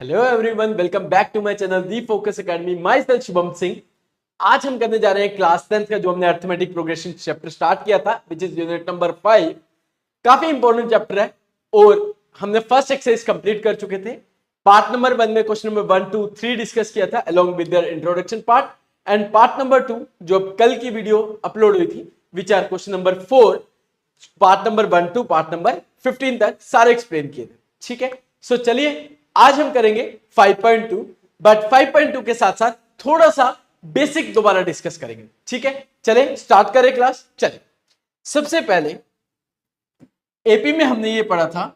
Hello everyone, welcome back to my channel the focus academy. Myself Shubham Singh. आज हम करने जा रहे हैं क्लास 10th का जो हमने अर्थमेटिक प्रोग्रेशन चैप्टर स्टार्ट किया था, विच इज यूनिट नंबर 5। काफी इंपॉर्टेंट चैप्टर है और हमने फर्स्ट एक्सरसाइज कंप्लीट कर चुके थे। पार्ट नंबर 1 में क्वेश्चन नंबर 1, 2, 3 डिस्कस किया था along with their introduction part, and part number 2 जो कल की वीडियो अपलोड हुई थी, which are question number 4, part number 1 to part number 15 तक सारे एक्सप्लेन किए थे। ठीक है, सो चलिए आज हम करेंगे 5.2, बट 5.2 के साथ साथ थोड़ा सा बेसिक दोबारा डिस्कस करेंगे। ठीक है, चले स्टार्ट करें क्लास। चले, सबसे पहले एपी में हमने ये पढ़ा था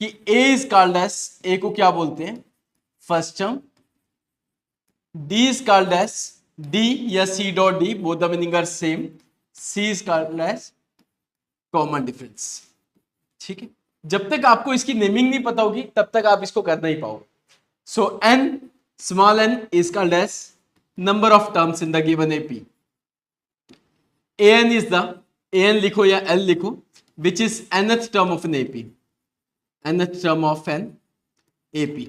कि A is called as, A को क्या बोलते हैं? First term. D is called as D या C dot D, both the meaning are same. C is called as common difference. ठीक है, जब तक आपको इसकी नेमिंग नहीं पता होगी तब तक आप इसको कर नहीं पाओगे। So N, small N is called as number of terms in the given AP. N is the, N लिखो या एल लिखो, which is nth term of an AP, nth term of an AP,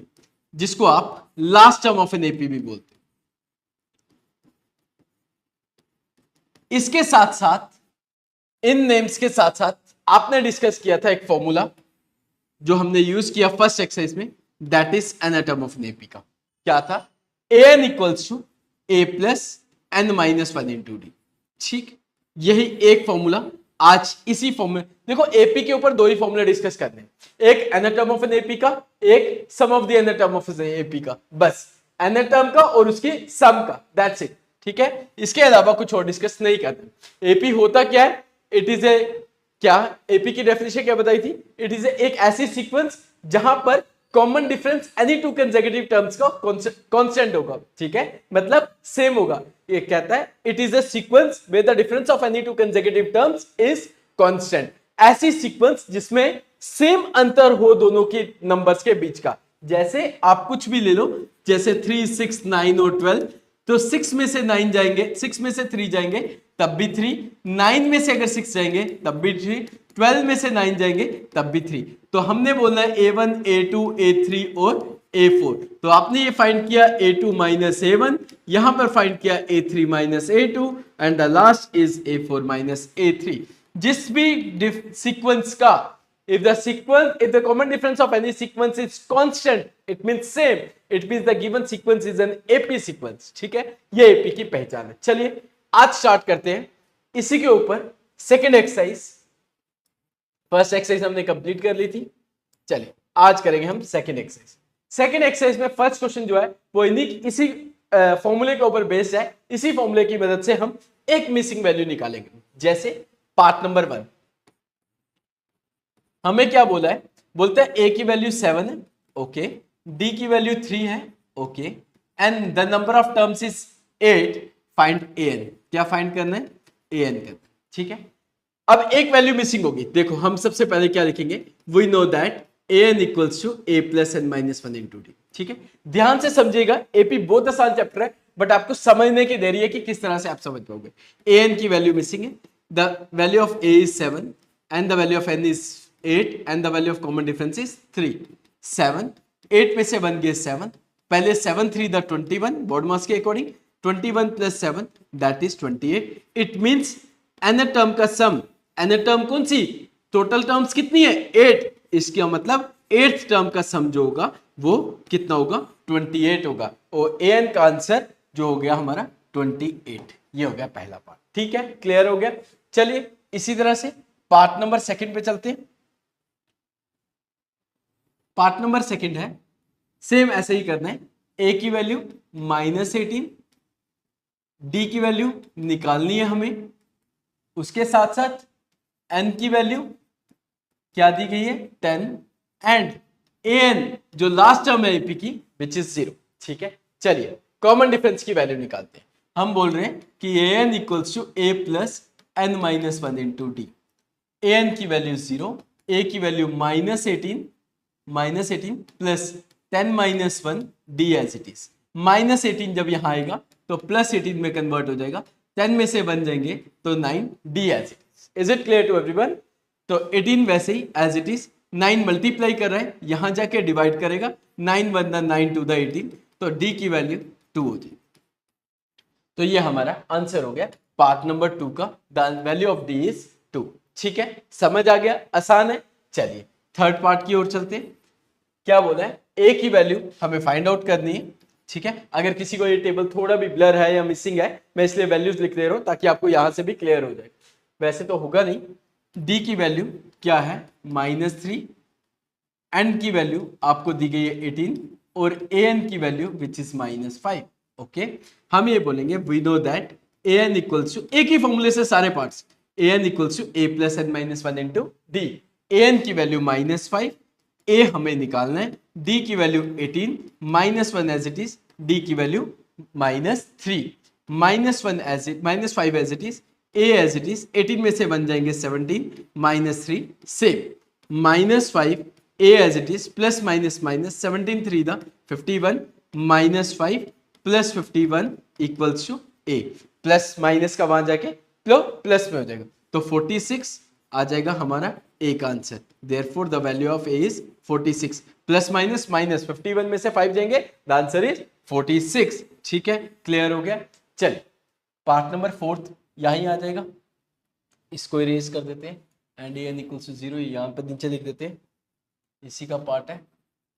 जिसको आप last term of an AP भी बोलते हैं। इसके साथ साथ, इन नेम्स के साथ साथ आपने डिस्कस किया था एक फॉर्मूला जो हमने यूज किया फर्स्ट एक्सरसाइज में, that is n term of an AP का। क्या था? N equals to A plus N minus 1 into d. ठीक, यही एक फॉर्मूला आज इसी फॉर्मूले, देखो एपी के ऊपर दो ही फॉर्मूले डिस्कस करने हैं, एक N term of an AP का, एक sum of the N term of an AP का। बस एन टर्म का और उसकी सम का, दैट्स इट। ठीक है, इसके अलावा कुछ और डिस्कस नहीं करते। एपी होता क्या है? इट इज ए, क्या एपी की डेफिनेशन क्या बताई थी? इट इज एक ऐसी सीक्वेंस जहां पर common difference any two consecutive terms का कांस्टेंट होगा। ठीक है, मतलब सेम होगा। ये कहता है it is a sequence where the difference of any two consecutive terms is constant. ऐसी सीक्वेंस जिसमें सेम अंतर हो दोनों के नंबर्स के बीच का। जैसे आप कुछ भी ले लो, जैसे 3, 6, 9 और 12, तो 6 में से 9 जाएंगे, 6 में से 3 जाएंगे तब भी 3, 9 में से अगर 6 जाएंगे तब भी 3, 12 में से 9 जाएंगे तब भी 3। तो हमने बोलना है A1, A2, A3 और A4। तो आपने ये फाइंड किया A2 माइनस A1, यहां पर फाइंड किया A3 minus A2, and the last is A4 minus A3। जिस भी सीक्वेंस का, if the common difference of any sequence is constant, it means same, it means the given sequence is an AP sequence। ठीक है, ये AP की पहचान है। चलिए आज स्टार्ट करते हैं इसी के ऊपर सेकेंड एक्सरसाइज। फर्स्ट एक्सरसाइज हमने कंप्लीट कर ली थी, चलिए आज करेंगे हम सेकेंड एक्सरसाइज। सेकेंड एक्सरसाइज में फर्स्ट क्वेश्चन जो है वो इसी फॉर्मूले के ऊपर बेस्ड है। इसी फॉर्मूले की मदद से हम एक मिसिंग वैल्यू निकालेंगे। जैसे पार्ट नंबर 1, हमें क्या बोला है? बोलते हैं ए की वैल्यू 7 है, ओके, डी की वैल्यू 3 है, okay, and the number of terms is 8, find n. क्या फाइंड करना है? एन करना। ठीक है, अब एक वैल्यू मिसिंग होगी। देखो हम सबसे पहले क्या लिखेंगे? We know that n equals to A plus N minus 1 into d. ठीक है, ध्यान से समझिएगा, एपी बहुत आसान चैप्टर है, बट आपको समझने की देरी है कि किस तरह से आप समझ पाओगे। एन की वैल्यू मिसिंग है, the value of a is 7 and the value of n is 8 and the value of common difference is 3. 7, 8 में से 1 गया 7, पहले 7 3 the 21, बोर्ड मास के according 21 plus 7 that is 28. It means n term का सम, n term कौन सी? Total terms कितनी है? 8। इसका मतलब 8th टर्म का सम जो होगा वो कितना होगा? 28 होगा, और an का आंसर जो हो गया हमारा 28। ये हो गया पहला पार्ट। ठीक है, क्लियर हो गया। चलिए इसी तरह से पार्ट नंबर सेकंड पे चलते हैं। पार्ट नंबर सेकंड है, सेम ऐसे ही करना है। ए की वैल्यू -18, डी की वैल्यू निकालनी है हमें, उसके साथ साथ एन की वैल्यू क्या दी गई है? 10, एंड एन जो लास्ट टर्म है एपी की, विच इज 0। ठीक है, चलिए कॉमन डिफरेंस की वैल्यू निकालते हैं। हम बोल रहे हैं कि n equals to A plus N minus 1 into d. N की वैल्यू 0, ए की value -18 plus 10 minus 1 d as it is. -18 जब यहां आएगा तो +18 में कन्वर्ट हो जाएगा, 10 में से 1 जाएंगे तो 9 d as it is. Is it clear to everyone? तो 18 वैसे ही एज इट इज 9 मल्टीप्लाई कर रहा है, यहां जाके डिवाइड करेगा, 9 1 9 2 18, तो डी की वैल्यू 2 हो जाएगी। तो ये हमारा आंसर हो गया पार्ट नंबर 2 का, the value of D is 2। ठीक है, समझ आ गया, आसान है। चलिए थर्ड पार्ट की ओर चलते हैं। क्या बोला है, ए की वैल्यू हमें फाइंड आउट करनी है। ठीक है, अगर किसी को ये टेबल थोड़ा भी ब्लर है या मिसिंग है, मैं इसलिए वैल्यूज लिख दे रहा हूं ताकि आपको यहां से भी क्लियर हो जाए, वैसे तो होगा नहीं। डी की वैल्यू क्या है, -3, एन की वैल्यू आपको दी गई है 18, और ए एन की वैल्यू विच इज -5। ओके, हम ये बोलेंगे we know that A N equals to, एक ही फॉर्मूले से सारे parts, A N equals to A plus N minus 1 into D. A N की वैल्यू -5, ए हमें निकालना है, डी की value 18, -1 as it is, D की value -3, -1 as it, -5 as it is, A as it is, 18 में से बन जाएंगे 17, -3 same, -5 a as it is, plus minus minus, 17 3 दा 51, -5 plus 51 equals to A, plus minus का वहां जाके प्लस में हो जाएगा, तो 46 आ जाएगा हमारा ए का answer. Therefore the value of a is 46, plus minus minus, 51 में से 5 जाएंगे, द आंसर इज 46। ठीक है, क्लियर हो गया। चलिए पार्ट नंबर 4 यहीं आ जाएगा, इसको इरेज कर देते हैं, and a N equals to 0 यहाँ पर नीचे लिख देते हैं, इसी का पार्ट है,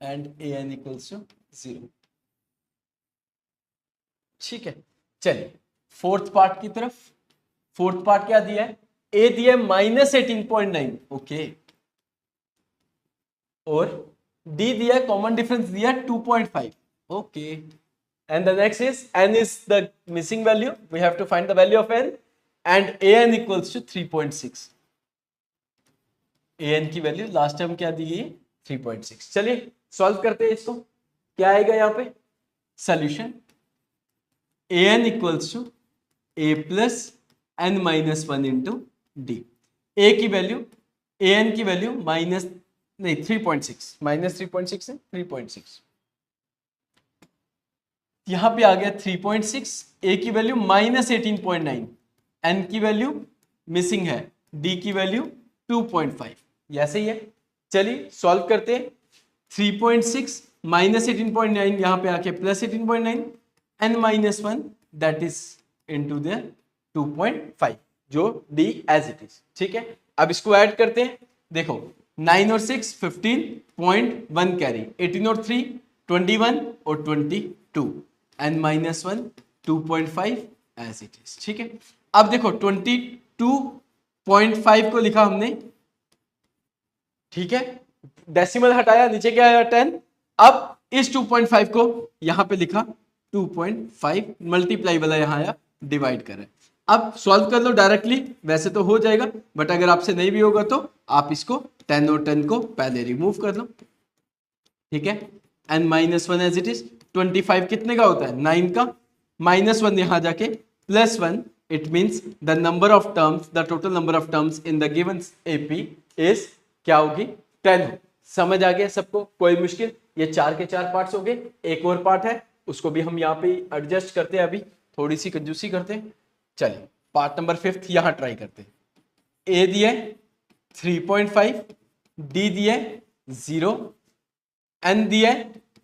and a N equals to 0। ठीक है, चलिए फोर्थ पार्ट की तरफ। फोर्थ पार्ट क्या दिया है, ए दिया है -18.9, ओके, और डी दिया है, कॉमन डिफरेंस दिया है 2.5, okay, and the next is n is the missing value, we have to find the value of n, and a N equals to 3.6। A N की वैल्यू लास्ट टाइम क्या दी है, 3.6। चलिए solve करते हैं इसको, क्या आएगा यहाँ पे solution, A N equals to A plus N minus 1 into D. A की वैल्यू, ए एन की वैल्यू माइनस नहीं 3.6, -3.6 है, 3.6, यहां पे आ गया 3.6, ए की वैल्यू -18.9, एन की वैल्यू मिसिंग है, डी की वैल्यू 2.5, ऐसे ही है। चलिए सॉल्व करते हैं, 3.6 -18.9 यहां पे आके +18.9, n -1 that is into the 2.5, जो डी एज इट इज। ठीक है, अब इसको ऐड करते हैं, देखो 9 और 6 15.1 कैरी, 18 और 3 21 और 22, n -1 2.5 एज इट इज। ठीक है, अब देखो 22.5 को लिखा हमने, ठीक है, डेसिमल हटाया, नीचे क्या आया 10, अब इस 2.5 को यहां पे लिखा 2.5, मल्टीप्लाई वाला यहां आया, डिवाइड कर रहे हैं। अब सॉल्व कर लो डायरेक्टली, वैसे तो हो जाएगा, बट अगर आपसे नहीं भी होगा तो आप इसको 10 और 10 को पहले रिमूव कर लो। ठीक है, n -1 एज इट इज, 25 कितने का होता है, 9 का, -1 यहां जाके +1, it means the number of terms, the total number of terms in the given AP is क्या होगी, 10। समझ आ गया सबको, कोई मुश्किल, ये 4 के 4 पार्ट्स हो गए, एक और पार्ट है उसको भी हम यहाँ पे एडजस्ट करते हैं, अभी थोड़ी सी कंजूसी करते हैं। चलिए पार्ट नंबर 5 यहां ट्राई करते हैं, ए दिए 3.5, डी दिए 0, एन दिए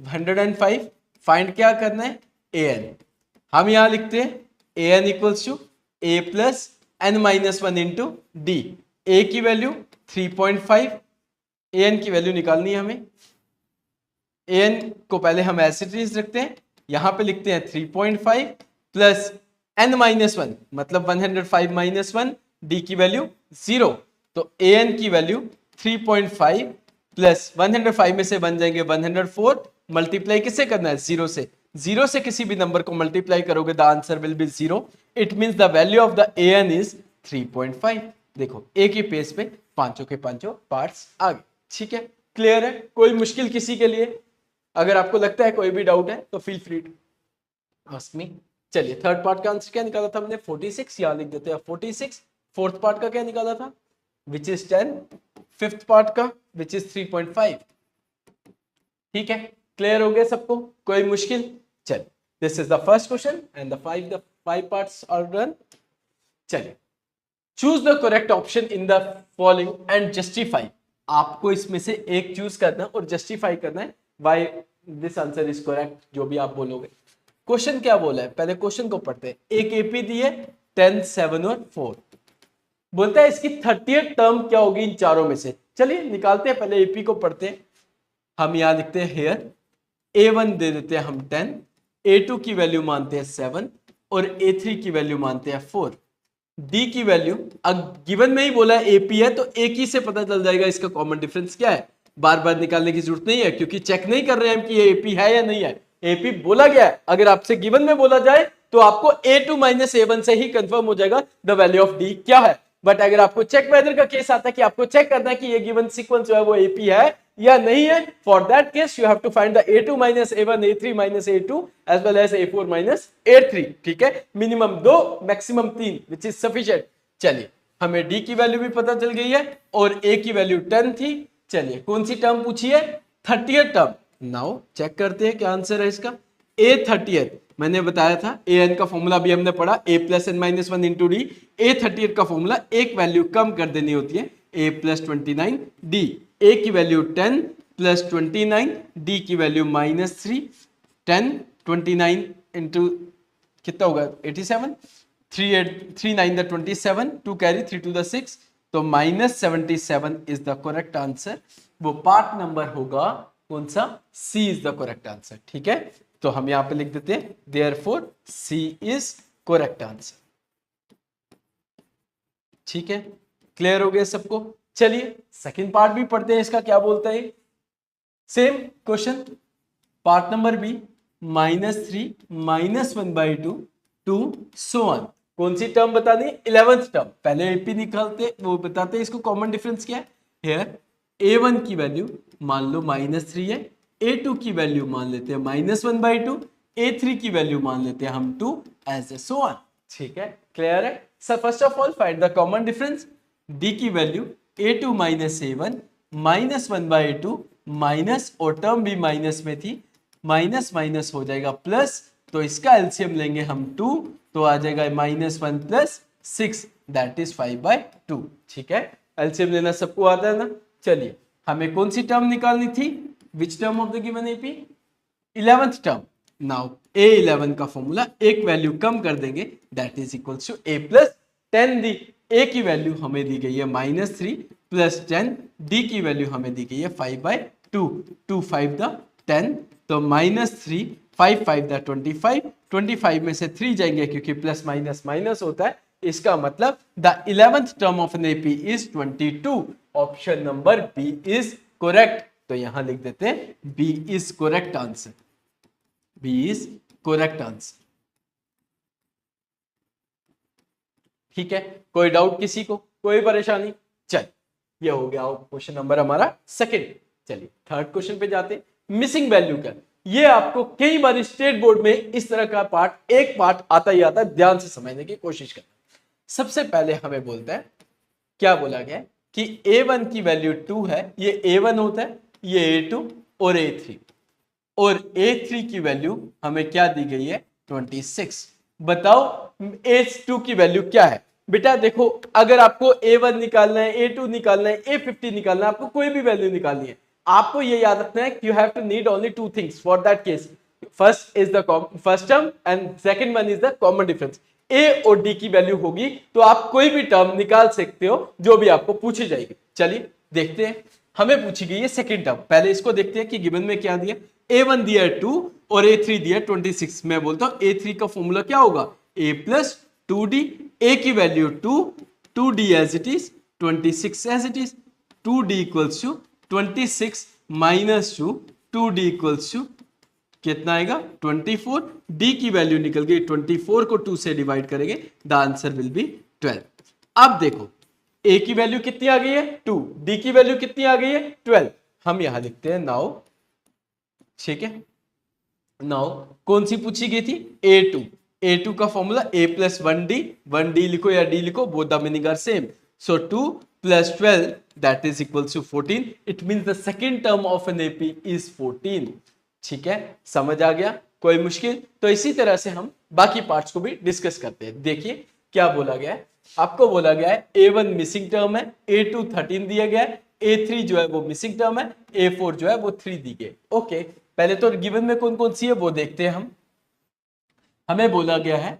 105, फाइंड क्या करना है, ए एन। हम यहां लिखते हैं A N equals to A plus N -1 into D. A की वैल्यू 3.5, ए एन की वैल्यू निकालनी है हमें, ए एन को पहले हम एज इट इज रखते हैं, यहां पे लिखते हैं 3.5 प्लस n -1 मतलब 105 -1, d की वैल्यू 0, तो a n की वैल्यू 3.5 प्लस 105 में से बन जाएंगे 104, मल्टीप्लाई किससे करना है, 0 से, 0 से किसी भी नंबर को मल्टीप्लाई करोगे the answer will B 0, it means the value of the a n is 3.5। देखो एक ही पेज पे पांचों के पांचों पार्ट्स आ गए। ठीक है, क्लियर है, कोई मुश्किल किसी के लिए, अगर आपको लगता है कोई भी डाउट है तो feel free to ask me. चलिए थर्ड पार्ट का आंसर क्या निकाला था हमने, 46, यहां लिख देते हैं 46। फोर्थ पार्ट का क्या निकाला था, विच इज 10। फिफ्थ पार्ट का विच इज 3.5। ठीक है, क्लियर हो गया सबको, कोई मुश्किल। चलिए this is the first question and the five parts are done. चलिए choose the correct option in the following and justify. आपको इसमें से एक चूज करना है और जस्टिफाई करना है why this answer is correct, जो भी आप बोलोगे। क्वेश्चन क्या बोला है, पहले क्वेश्चन को पढ़ते हैं। एक एपी दी है 10, 7 और 4, बोलता है इसकी 30th टर्म क्या होगी इन चारों में से। चलिए निकालते हैं, पहले एपी को पढ़ते हैं। हम यहां लिखते हैं हेयर A1 दे देते हैं हम 10, A2 की वैल्यू मानते हैं 7 और A3 की वैल्यू मानते हैं 4। डी की वैल्यू गिवन में ही बोला है एपी है, तो एक ही से पता चल जाएगा इसका कॉमन डिफरेंस क्या है। बार बार निकालने की जरूरत नहीं है, क्योंकि चेक नहीं कर रहे हैं कि ये एपी है या नहीं है। एपी बोला गया है, अगर आपसे गिवन में बोला जाए तो आपको A2 माइनस A1 से ही कंफर्म हो जाएगा द वैल्यू ऑफ डी क्या है। बट अगर आपको चेक वेदर का केस आता है कि आपको चेक करना है कि ये गिवन सीक्वेंस जो है वो एपी है या नहीं है, for that case you have to find the A2 minus A1, A3 minus A2 as well as A4 minus A3। ठीक है, minimum 2 maximum 3 which is sufficient. चलिए हमें डी की वैल्यू भी पता चल गई है और ए की वैल्यू 10 थी। चलिए कौन सी टर्म पूछी है, 30th टर्म। नाउ चेक करते हैं क्या आंसर है इसका। ए 30th मैंने बताया था, ए एन का फॉर्मूला भी हमने पढ़ा, A plus N minus 1 into D. A 30th का फॉर्मूला एक वैल्यू कम कर देनी होती है, ए प्लस 29 डी। ए की वैल्यू 10 प्लस 29, डी की वैल्यू माइनस 3। 10 29 इंटू कितना होगा 87, 3 9 द 27, 2 कैरी 3 to the 6, तो minus 77 is the correct answer. वो पार्ट नंबर होगा कौन सा, c is the correct answer. ठीक है, तो हम यहां पे लिख देते हैं therefore c is correct answer. ठीक है, क्लियर हो गया सबको। चलिए सेकंड पार्ट भी पढ़ते हैं, इसका क्या बोलता है। Same question, part number b, -3 -1/2 two so on. कौन सी टर्म बतानी, 11th टर्म। पहले एपी निकालते, वो बताते हैं इसको कॉमन डिफरेंस क्या है। हियर A1 की वैल्यू मान लो -3 है, A2 की वैल्यू मान लेते हैं -1/2, A3 की वैल्यू मान लेते हैं हम 2 एज ए सो ऑन। ठीक है, क्लियर है। Sir first of all find the common difference. D की value A2 minus A1 -1/2 minus, और टर्म भी माइनस में थी, माइनस माइनस हो जाएगा प्लस, तो इसका एलसीएम लेंगे हम 2, तो आ जाएगा -1 प्लस 6 दैट इज 5/2। ठीक है, एलसीएम लेना सबको आता है ना। चलिए हमें कौन सी टर्म निकालनी थी, which term of the given AP, 11th term. Now A11 का फॉर्मूला एक वैल्यू कम कर देंगे, that is equals to A plus 10 d. A की वैल्यू हमें दी गई है -3 प्लस 10, D की वैल्यू हमें दी गई है 5/2, 2 5 द 10, तो -3 5 5 द 25, 25 में से 3 जाएंगे क्योंकि प्लस माइनस माइनस होता है। इसका मतलब the 11th term of an AP is 22। Option number b is correct. तो यहां लिख देते हैं b is correct answer, b is correct answer. ठीक है, कोई डाउट किसी को, कोई परेशानी। चल ये हो गया क्वेश्चन नंबर हमारा सेकंड। चलिए थर्ड क्वेश्चन पे जाते हैं, मिसिंग वैल्यू का। ये आपको कई बार स्टेट बोर्ड में इस तरह का पार्ट, एक पार्ट आता ही आता है, ध्यान से समझने की कोशिश करना। सबसे पहले हमें बोलता है, क्या बोला गया कि A1 की वैल्यू 2 है, ये A1 होता है, ये A2 और A3, और A3 की वैल्यू हमें क्या दी गई है 26। बताओ A2 की वैल्यू क्या है। बेटा देखो, अगर आपको A1 निकालना है, A2 निकालना है, A50 निकालना है, आपको कोई भी वैल्यू निकालनी है, आपको ये याद रखना है you have to need only 2 things for that case. First is the first term and second one is the common difference. A और D की वैल्यू होगी तो आप कोई भी टर्म निकाल सकते हो जो भी आपको पूछी जाएगी। चलिए देखते हैं, हमें पूछी गई है सेकंड टर्म। पहले इसको देखते हैं कि गिवन में क्या दिया। A1 दिया है 2 और A3 दिया है 26। मैं बोलता हूं A3 का फॉर्मूला क्या होगा, A प्लस 2D। A की value 2, 2D as it is, 26 as it is, 2D equals to 26 minus 2, 2D equals to कितना आएगा 24। D की वैल्यू निकल गई 24 को 2 से डिवाइड करेंगे, द आंसर विल बी 12। अब देखो A की वैल्यू कितनी आ गई है 2, D की वैल्यू कितनी आ गई है 12। हम यहां लिखते हैं नाउ। ठीक है, नाउ कौन सी पूछी गई थी A2। A2 का फॉर्मूला A प्लस 1D, 1D लिखो या D लिखो, both the meaning are same. So 2 plus 12 that is equals to 14। It means the second term of an AP is 14। ठीक है, समझ आ गया, कोई मुश्किल। तो इसी तरह से हम बाकी पार्ट्स को भी डिस्कस करते हैं। देखिए क्या बोला गया है, आपको बोला गया है A1 मिसिंग टर्म है, A2 13 दिया गया है, A3 जो है वो मिसिंग टर्म है, A4 जो है वो 3 दी गई। ओके, पहले तो गिवन में कौन कौन सी है वो देखते हैं हम। हमें बोला गया है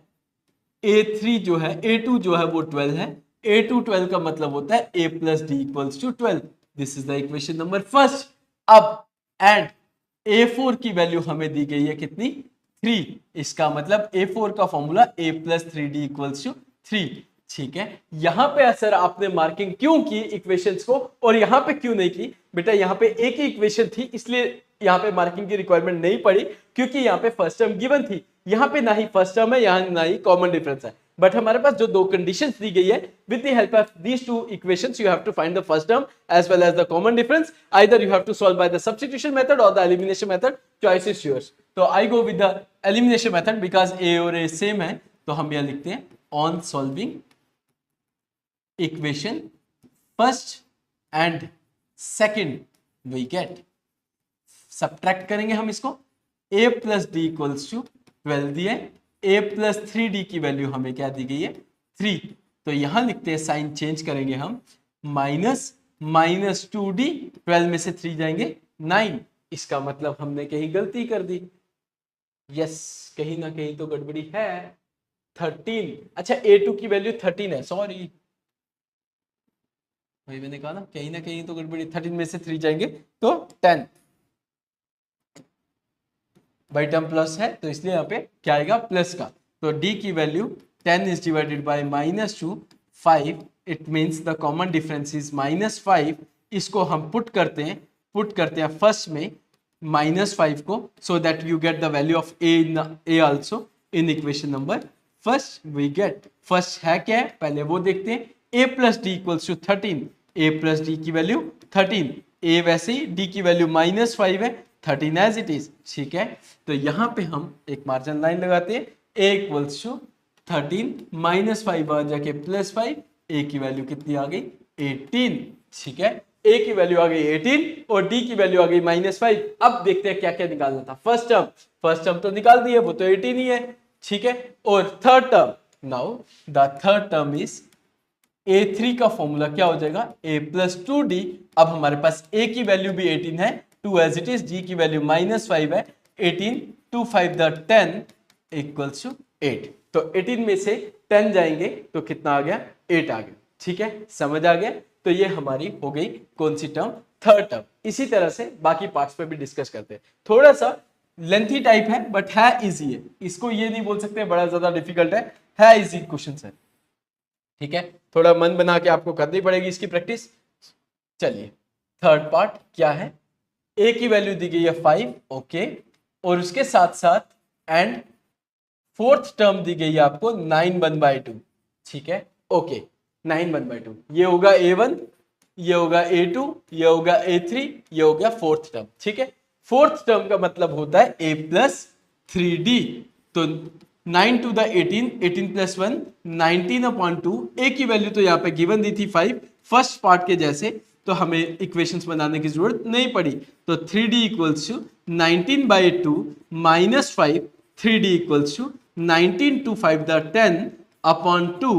A3 जो है, A2 जो है वो 12 है, A2 12 का मतलब होता है A plus d equals to 12। This is the equation number first. अब एंड A4 की वैल्यू हमें दी गई है कितनी, 3। इसका मतलब A4 का formula A plus 3D equals to 3। ठीक है, यहां पे असर आपने मार्किंग क्यों की इक्वेशंस को और यहां पे क्यों नहीं की? बेटा यहां पे एक ही इक्वेशन थी इसलिए यहां पे मार्किंग की रिक्वायरमेंट नहीं पड़ी, क्योंकि यहां पे फर्स्ट टर्म गिवन थी। यहां पे ना ही फर्स्ट टर्म है, यहां ना ही कॉमन डिफरेंस है, बट हमारे पास जो दो कंडीशंस दी गई है, with the help of these two equations you have to find the first term as well as the common difference. Either you have to solve by the substitution method और the elimination method, choice is yours. तो I go with the elimination method because A और A same है, तो हम यहां लिखते हैं on solving equation first and second we get, subtract करेंगे हम इसको, a plus d equals to 12 दिए, a प्लस 3d की वैल्यू हमें क्या दी गई है 3। तो यहां लिखते हैं, साइन चेंज करेंगे हम, माइनस माइनस 2d, 12 में से 3 जाएंगे 9। इसका मतलब हमने कहीं गलती कर दी, यस कहीं ना कहीं तो गड़बड़ी है। 13, अच्छा a2 की वैल्यू 13 है, सॉरी वही मैंने कहा ना कहीं तो गड़बड़ी। 13 में से 3 जाएंगे तो 10, बाई टर्म प्लस है तो इसलिए यहाँ पे क्या आएगा प्लस का। तो d की value 10 is divided bye -2 5, it means the common difference is -5। इसको हम पुट करते हैं फर्स्ट में -5 को, so that you get the value of a also in equation number first. We get first है क्या है पहले वो देखते हैं, a plus d equals to 13, a plus d की वैल्यू 13, a वैसे ही d की वैल्यू -5 है, 13 एज इट इज। ठीक है, तो यहां पे हम एक मार्जिन लाइन लगाते हैं, a इक्वल्स टू 13 -5 आ जाके +5, a की वैल्यू कितनी आ गई 18। ठीक है, a की वैल्यू आ गई 18 और d की वैल्यू आ गई -5। अब देखते हैं क्या क्या निकालना था। फर्स्ट टर्म तो निकाल दिए, वो तो 18 ही है। ठीक है, और third term, now the third term is A3 का फॉर्मूला क्या हो जाएगा a प्लस 2d। अब हमारे पास a की वैल्यू भी 18 है, 2 एज इट इज, d की वैल्यू -5 है, 18 2 5 द 10 इक्वल्स टू 8। तो 18 में से 10 जाएंगे तो कितना आ गया 8 आ गया। ठीक है, समझ आ गया। तो ये हमारी हो गई कौन सी टर्म, थर्ड टर्म। इसी तरह से बाकी पार्ट्स पे भी डिस्कस करते हैं। थोड़ा सा लेंथी टाइप है बट है इजी है, इसको ये नहीं बोल सकते बड़ा ज्यादा डिफिकल्ट है इजी क्वेश्चन है। ठीक है, थोड़ा मन बना के आपको करनी पड़ेगी इसकी प्रैक्टिस। चलिए थर्ड पार्ट क्या है, a की वैल्यू दी गई है 5, ओके, और उसके साथ साथ एंड फोर्थ टर्म दी गई है आपको 9/2। ठीक है, ओके, 9/2 ये होगा a1, ये होगा a2, ये होगा a3, ये हो गया फोर्थ टर्म। ठीक है, फोर्थ टर्म का मतलब होता है a प्लस 3d। तो 9 to the 18, 18 plus 1 19/2। a की वैल्यू तो यहाँ पे गिवन दी थी 5, फर्स्ट पार्ट के जैसे, तो हमें इक्वेशंस बनाने की जरूरत नहीं पड़ी। तो 3d equals to 19/2 -5, 3d equals to 19 to 5 the 10/2,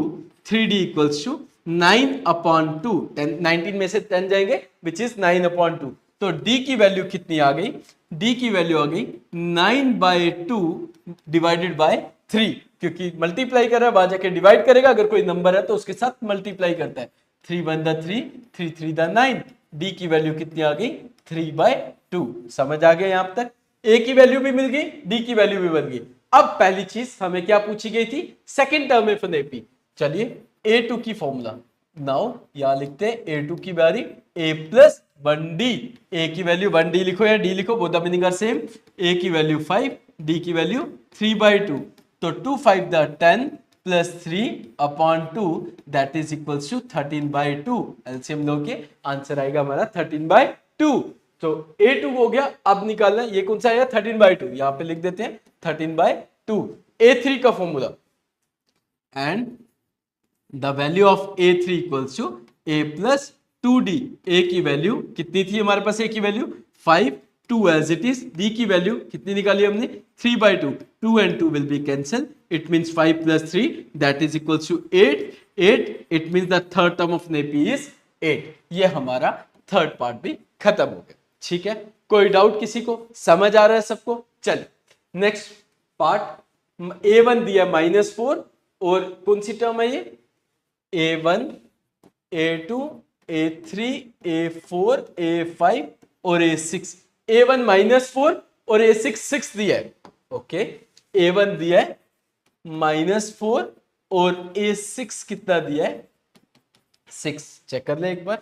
3d equals to 9/2। 19 में से 10 जाएंगे विच इज 9/2। तो d की वैल्यू कितनी आ गई, d की वैल्यू आ गई 9/2 डिवाइडेड बाय 3, क्योंकि मल्टीप्लाई कर रहा है वहां जाके डिवाइड करेगा, अगर कोई नंबर है तो उसके साथ मल्टीप्लाई करता है। 3 1 द 3, 3 3 द 9, d की वैल्यू कितनी आ गई 3/2। समझ आ गया यहां तक, a की वैल्यू भी मिल गई, d की वैल्यू भी बन गई। अब पहली चीज हमें क्या पूछी गई थी, second term of an AP. चलिए a2 की फॉर्मूला, नाउ यहां लिखते हैं a2 की बारी, a प्लस 1d, a की वैल्यू 1d लिखो या d लिखो, both the meaning are same. a की वैल्यू 5, d की वैल्यू 3/2। तो 2 5 द 10 प्लस 3/2 that is equals to 13/2। LCM लो के आंसर आएगा हमारा 13/2। तो a2 हो गया, अब निकालना ये कौन सा आया 13/2, यहां पे लिख देते हैं 13/2। a3 का formula and the value of a3 equals to a plus 2d। a की वैल्यू कितनी थी हमारे पास, a की value 5, 2 as it is, d की वैल्यू कितनी निकाली हमने 3/2, 2 and 2 will be cancel, it means 5 plus 3 that is equals to 8, 8, it means the third term of NAP is 8। ये हमारा थर्ड पार्ट भी खत्म हो गया। ठीक है, कोई डाउट किसी को, समझ आ रहा है सबको? चलिए नेक्स्ट पार्ट, a1 दिया -4 और कौन सी टर्म है ये, a1 a2 a3 a4 a5 और a6, a1 -4 और a6 6 दिया है। ओके, a1 दिया है -4 और a6 कितना दिया है, 6। चेक कर ले एक बार,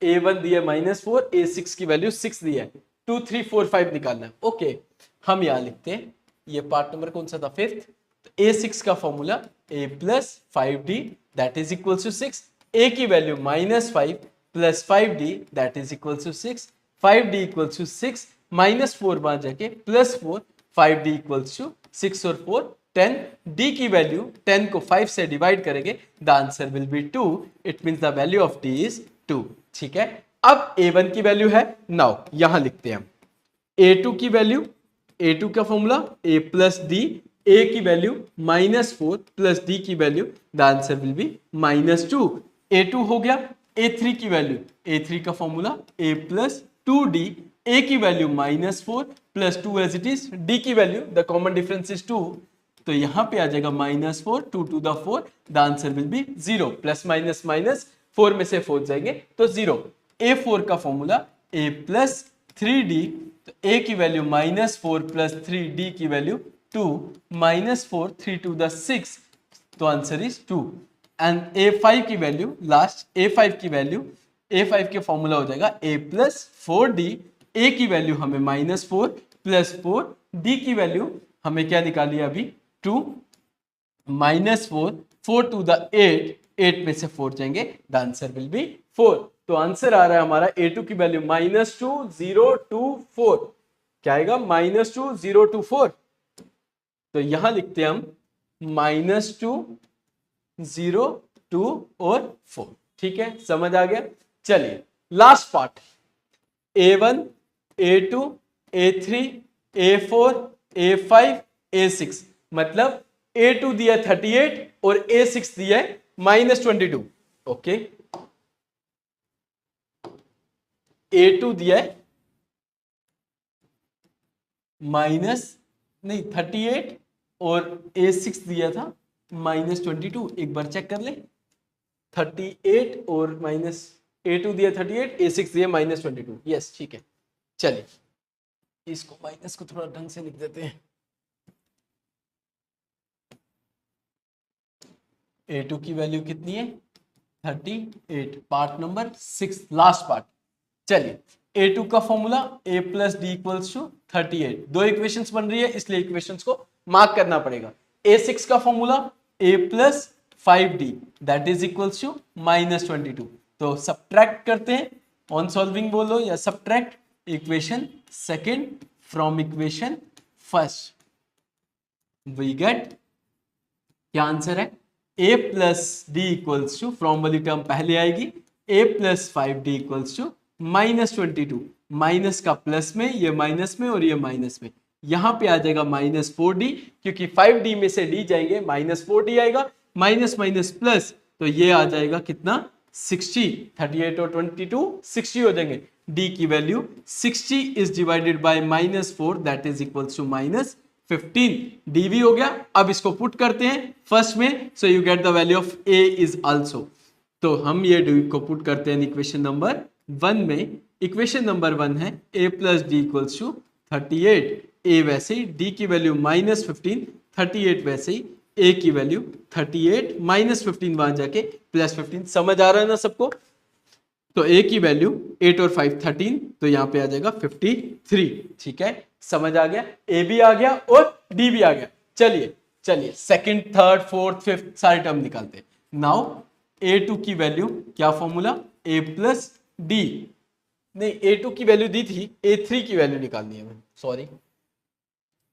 a1 दिया -4, a6 की वैल्यू 6 दिया है, 2 3 4 5 निकालना है। ओके, हम यहां लिखते हैं, ये पार्ट नंबर कौन सा था, 5th। तो a6 का formula a + 5d that is equal to 6, a की value -5 + 5d that is equal to 6, 5d equal to 6 -4 वहां जाके +4, 5d इक्वल टू 6 और 4 10, d की वैल्यू 10 को 5 से डिवाइड करेंगे, the answer will be 2, it means the value of d is 2। ठीक है, अब a1 की वैल्यू है, नाउ यहां लिखते हैं हम a2 की वैल्यू, a2 का फॉर्मूला a + d, a की वैल्यू -4 + d की value, the answer will be -2, a2 हो गया। a3 की वैल्यू, a3 का फॉर्मूला a + 2d, a की value -4 + 2 as it is, d की value the common difference is 2, तो यहां पे आ जाएगा -4 2 to the 4, the answer will B 0, plus minus minus 4 में से 4 जाएंगे तो 0। a4 का फॉर्मूला a + 3d, तो a की वैल्यू -4 + 3d की वैल्यू 2, -4 3 to the 6, तो आंसर इज 2। एंड a5 की वैल्यू, लास्ट a5 की वैल्यू, a5 के फॉर्मूला हो जाएगा a + 4d, a की वैल्यू हमें -4 + 4, d की वैल्यू हमें क्या निकाली अभी 2, -4 4 to the 8, 8 में से 4 जाएंगे, द आंसर विल बी 4। तो आंसर आ रहा है हमारा a2 की वैल्यू -2 0 2 4, क्या आएगा -2 0 2 4, तो यहां लिखते हैं हम -2 0 2 और 4। ठीक है, समझ आ गया। चलिए last part, a1 a2 a3 a4 a5 a6, मतलब a2 दिया 38 और a6 दिया है -22। ओके, a2 दिया है -38 और a6 दिया था -22, एक बार चेक कर ले, 38 और a2 दिया 38, a6 दिया -22, यस ठीक है। चलिए इसको माइनस को थोड़ा ढंग से लिख देते हैं, a2 की वैल्यू कितनी है 38, पार्ट नंबर 6, लास्ट पार्ट। चलिए a2 का फॉर्मूला a + d = 38, दो इक्वेशंस बन रही है इसलिए इक्वेशंस को मार्क करना पड़ेगा। a6 का formula a + 5d that is equal to -22, तो सब्ट्रैक्ट करते हैं, ऑन सॉल्विंग बोलो या subtract, equation second from equation first, we get क्या आंसर है, a + d equals to, from वाली टर्म पहले आएगी, a + 5d equals to -22, minus का प्लस में, ये माइनस में और ये माइनस में, यहां पे आ जाएगा -4d, क्योंकि 5d में से d जाएंगे -4d आएगा, माइनस माइनस प्लस, तो ये आ जाएगा कितना 60, 38 और 22 60 हो जाएंगे, d की value 60 is divided by -4 that is equals to -15, dv हो गया। अब इसको पुट करते हैं फर्स्ट में, सो you get the value of a is also, तो हम ये d को पुट करते हैं इक्वेशन नंबर 1 में, इक्वेशन नंबर 1 है a + d equals to 38, a वैसे ही, d की वैल्यू -15, 38 वैसे ही, a की वैल्यू 38 -15 वहां जाके +15, समझ आ रहा है ना सबको, तो a की वैल्यू 8 और 5 13, तो यहां पे आ जाएगा 53। ठीक है, समझ आ गया, a भी आ गया और d भी आ गया। चलिए चलिए सेकंड थर्ड फोर्थ फिफ्थ सारे टर्म निकालते हैं। नाउ a2 की वैल्यू क्या फॉर्मूला, a + d, नहीं a2 की वैल्यू दी थी, a3 की वैल्यू निकालनी है, सॉरी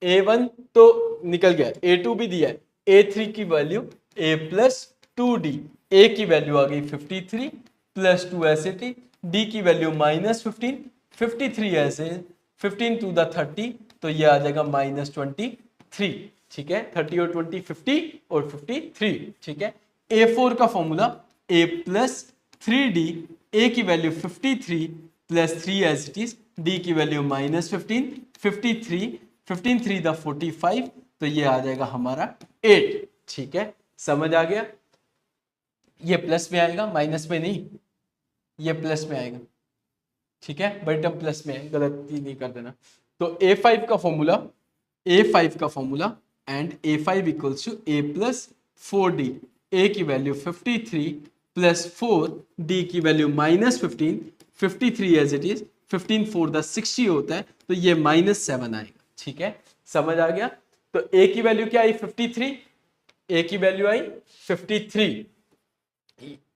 a1 तो निकल गया, a2 भी दिया है, a3 की वैल्यू a + 2d, a की वैल्यू आ गई 53 + 2 ऐसे थी, d की वैल्यू -15, 53 ऐसे 15 to the 30, तो ये आ जाएगा -23। ठीक है, 30 और 20 50 और 53। ठीक है, a4 का फॉर्मूला a + 3d, ए की value 53 plus 3 as it is, D की वैल्यू -15, 53, 15 3 द 45, तो ये आ जाएगा हमारा 8। ठीक है, समझ आ गया? ये प्लस में आएगा, माइनस में नहीं, ये प्लस में आएगा। ठीक है, बड़ी टर्म प्लस में है, गलती नहीं कर देना। तो A5 का फॉर्मूला, A5 का formula and A5 equals to A plus 4D। A की वैल्यू 53 प्लस 4, D की वैल्यू -15, 53 एज इट इज, 15 4 द 60 होता है, तो ये -7 आएगा। ठीक है, समझ आ गया? तो A की वैल्यू क्या आई? 53। A की वैल्यू आई 53,